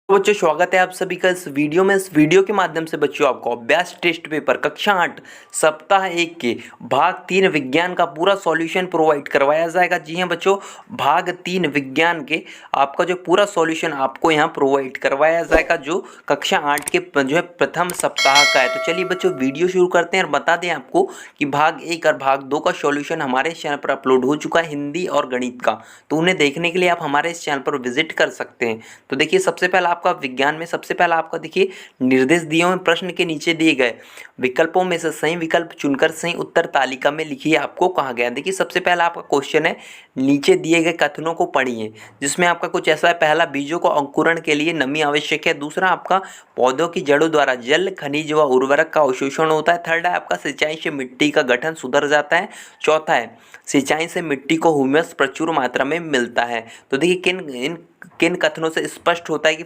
तो बच्चों स्वागत है आप सभी का इस वीडियो में। इस वीडियो के माध्यम से बच्चों आपको अभ्यास टेस्ट पेपर कक्षा 8 सप्ताह 1 के भाग 3 विज्ञान का पूरा सॉल्यूशन प्रोवाइड करवाया जाएगा। जी हां बच्चों, भाग 3 विज्ञान के आपका जो पूरा सॉल्यूशन आपको यहां प्रोवाइड करवाया जाएगा, जो कक्षा 8 के जो है प्रथम सप्ताह का है। तो चलिए बच्चों वीडियो शुरू करते हैं और बता दें आपको कि भाग 1 और भाग 2 का सॉल्यूशन हमारे चैनल पर अपलोड हो चुका है, हिंदी और गणित का। तो उन्हें देखने के लिए आप हमारे इस चैनल पर विजिट कर सकते हैं। तो देखिए सबसे पहला आपका विज्ञान में सबसे पहला आपका देखिए निर्देश दिए हुए प्रश्न के नीचे दिए गए विकल्पों में से सही विकल्प चुनकर सही उत्तर तालिका में लिखिए, आपको कहा गया। देखिए सबसे पहला आपका क्वेश्चन है, नीचे दिए गए कथनों को पढ़िए, जिसमें आपका कुछ ऐसा है। पहला, बीजों को अंकुरण के लिए नमी आवश्यक है। दूसरा आपका पौधों की जड़ों द्वारा जल खनिज व उर्वरक का अवशोषण होता है। थर्ड है आपका सिंचाई से मिट्टी का गठन सुधर जाता है। चौथा है सिंचाई से मिट्टी को ह्यूमस प्रचुर मात्रा में मिलता है। तो देखिए किन कथनों से स्पष्ट होता है कि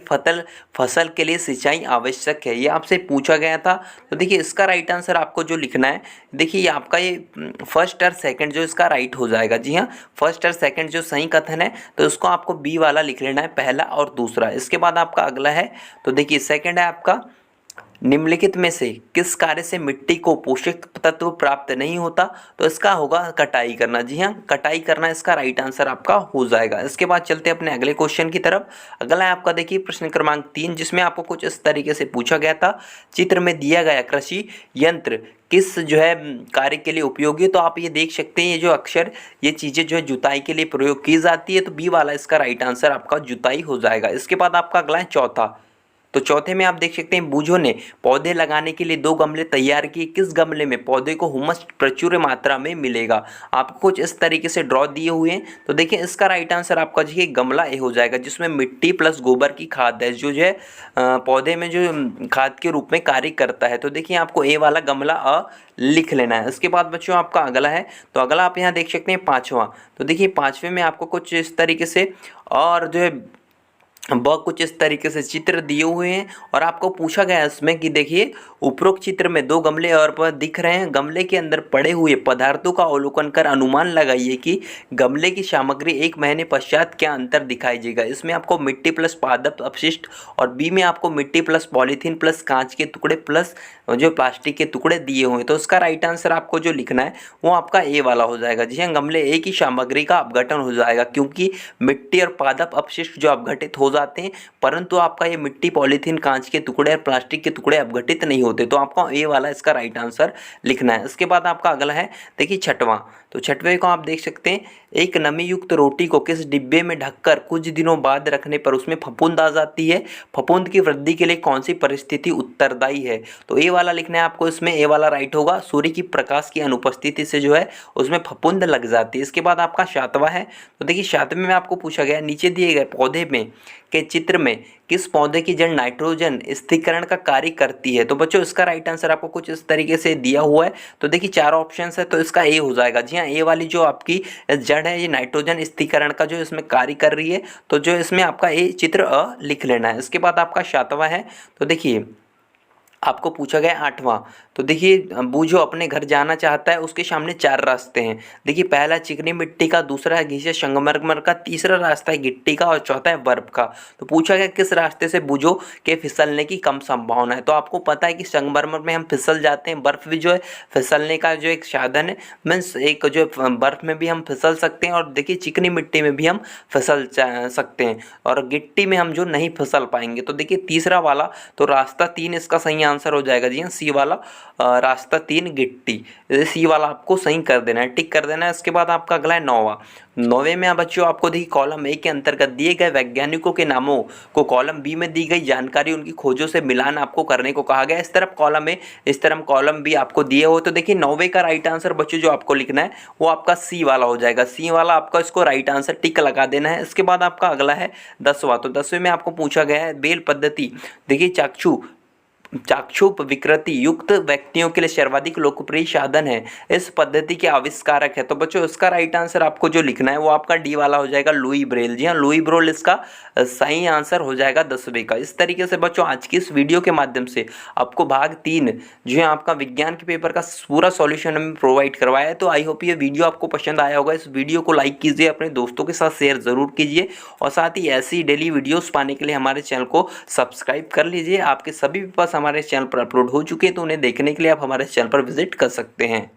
फसल के लिए सिंचाई आवश्यक है, ये आपसे पूछा गया था। तो देखिए इसका राइट आंसर आपको जो लिखना है, देखिए ये आपका ये फर्स्ट और सेकंड जो इसका राइट हो जाएगा। जी हाँ, फर्स्ट और सेकंड जो सही कथन है तो उसको आपको बी वाला लिख लेना है, पहला और दूसरा। इसके बाद आपका अगला है, तो देखिए सेकंड है आपका, निम्नलिखित में से किस कार्य से मिट्टी को पोषक तत्व प्राप्त नहीं होता? तो इसका होगा कटाई करना। जी हाँ, कटाई करना इसका राइट आंसर आपका हो जाएगा। इसके बाद चलते हैं अपने अगले क्वेश्चन की तरफ। अगला है आपका देखिए प्रश्न क्रमांक 3, जिसमें आपको कुछ इस तरीके से पूछा गया था, चित्र में दिया गया कृषि यंत्र किस जो है कार्य के लिए उपयोगी है? तो आप ये देख सकते हैं, ये जो अक्षर ये चीज़ें जो है जुताई के लिए प्रयोग की जाती है। तो बी वाला इसका राइट आंसर आपका जुताई हो जाएगा। इसके बाद आपका अगला है चौथा। तो चौथे में आप देख सकते हैं, बूझों ने पौधे लगाने के लिए 2 गमले तैयार किए। किस गमले में पौधे को हुमस प्रचुर मात्रा में मिलेगा? आपको कुछ इस तरीके से ड्रॉ दिए हुए हैं। तो देखिए इसका राइट आंसर आपका देखिए गमला ए हो जाएगा, जिसमें मिट्टी प्लस गोबर की खाद है, जो है पौधे में जो खाद के रूप में कार्य करता है। तो देखिए आपको ए वाला गमला अ लिख लेना है। इसके बाद बच्चों आपका अगला है, तो अगला आप यहाँ देख सकते हैं पाँचवा। तो देखिए पाँचवें में आपको कुछ इस तरीके से और जो है वह कुछ इस तरीके से चित्र दिए हुए हैं और आपको पूछा गया है इसमें कि देखिए उपरोक्त चित्र में 2 गमले और पर दिख रहे हैं। गमले के अंदर पड़े हुए पदार्थों का अवलोकन कर अनुमान लगाइए कि गमले की सामग्री 1 महीने पश्चात क्या अंतर दिखाई देगा। इसमें आपको मिट्टी प्लस पादप अपशिष्ट और बी में आपको मिट्टी प्लस पॉलीथीन प्लस कांच के टुकड़े प्लस जो प्लास्टिक के टुकड़े दिए हुए हैं। तो उसका राइट आंसर आपको जो लिखना है वो आपका ए वाला हो जाएगा। जी हाँ, गमले ए की सामग्री का अपघटन हो जाएगा, क्योंकि मिट्टी और पादप अपशिष्ट जो अपघटित हो जाते हैं, परंतु आपका ये मिट्टी पॉलीथीन कांच के टुकड़े और प्लास्टिक के टुकड़े अपघटित नहीं होते। तो आपको ए वाला इसका राइट आंसर लिखना है। इसके बाद आपका अगला है देखिए छठवां। तो छठवें को आप देख सकते हैं, एक नमी युक्त रोटी को किस डिब्बे में ढककर कुछ दिनों बाद रखने पर उसमें फफूंद आ जाती है? फफूंद की वृद्धि के लिए कौन सी परिस्थिति उत्तरदायी है? तो ए वाला लिखना है आपको, इसमें ए वाला राइट होगा, सूर्य की प्रकाश की अनुपस्थिति से जो है उसमें फफूंद लग जाती है। इसके बाद आपका सातवां है, तो देखिए सातवें में आपको पूछा गया, नीचे दिए गए पौधे में के चित्र में किस पौधे की जड़ नाइट्रोजन स्थिरीकरण का कार्य करती है? तो बच्चों इसका राइट आंसर आपको कुछ इस तरीके से दिया हुआ है। तो देखिए 4 ऑप्शंस है, तो इसका ए हो जाएगा। जी हाँ, ए वाली जो आपकी जड़ है ये नाइट्रोजन स्थिरीकरण का जो इसमें कार्य कर रही है। तो जो इसमें आपका ए चित्र अ लिख लेना है। इसके बाद आपका सातवां है, तो देखिए आपको पूछा गया आठवां। तो देखिए बूझो अपने घर जाना चाहता है, उसके सामने 4 रास्ते हैं। देखिए पहला चिकनी मिट्टी का, दूसरा है घिसे संगमरमर का, तीसरा रास्ता है गिट्टी का और चौथा है बर्फ का। तो पूछा गया किस रास्ते से बूझो के फिसलने की कम संभावना है? तो आपको पता है कि संगमरमर में हम फिसल जाते हैं, बर्फ भी जो है फिसलने का जो एक साधन है, मीन्स एक जो बर्फ में भी हम फिसल सकते हैं, और देखिए चिकनी मिट्टी में भी हम फिसल सकते हैं, और गिट्टी में हम जो नहीं फिसल पाएंगे। तो देखिए तीसरा वाला, तो रास्ता 3 इसका सही आंसर हो जाएगा। जी हाँ, सी वाला रास्ता 3 गिट्टी, सी वाला आपको सही कर देना है, टिक कर देना है। इसके बाद आपका अगला है नौवां। नौवें में बच्चों आपको देखिए कॉलम ए के अंतर्गत दिए गए वैज्ञानिकों के नामों को कॉलम बी में दी गई जानकारी उनकी खोजों से मिलान आपको करने को कहा गया। इस तरफ कॉलम ए, इस तरफ कॉलम बी आपको दिए हो। तो देखिए नौवें का राइट आंसर बच्चों जो आपको लिखना है वो आपका सी वाला हो जाएगा। सी वाला आपका इसको राइट आंसर टिक लगा देना है। इसके बाद आपका अगला है 10वां। तो 10वें में आपको पूछा गया है बेल पद्धति, देखिए चाक्षु चाक्षुष विकृति युक्त व्यक्तियों के लिए सर्वाधिक लोकप्रिय साधन है। इस पद्धति के आविष्कारक है। तो बच्चों इसका राइट आंसर आपको जो लिखना है वो आपका डी वाला हो जाएगा, लुई ब्रेल। जी हाँ, लुई ब्रेल इसका सही आंसर हो जाएगा 10वें का। इस तरीके से बच्चों आज की इस वीडियो के माध्यम से आपको भाग 3 जो है आपका विज्ञान के पेपर का पूरा सॉल्यूशन हमें प्रोवाइड करवाया है। तो आई होप ये वीडियो आपको पसंद आया होगा। इस वीडियो को लाइक कीजिए, अपने दोस्तों के साथ शेयर जरूर कीजिए और साथ ही ऐसी डेली वीडियोस पाने के लिए हमारे चैनल को सब्सक्राइब कर लीजिए। आपके सभी पास हमारे चैनल पर अपलोड हो चुके हैं, तो उन्हें देखने के लिए आप हमारे चैनल पर विजिट कर सकते हैं।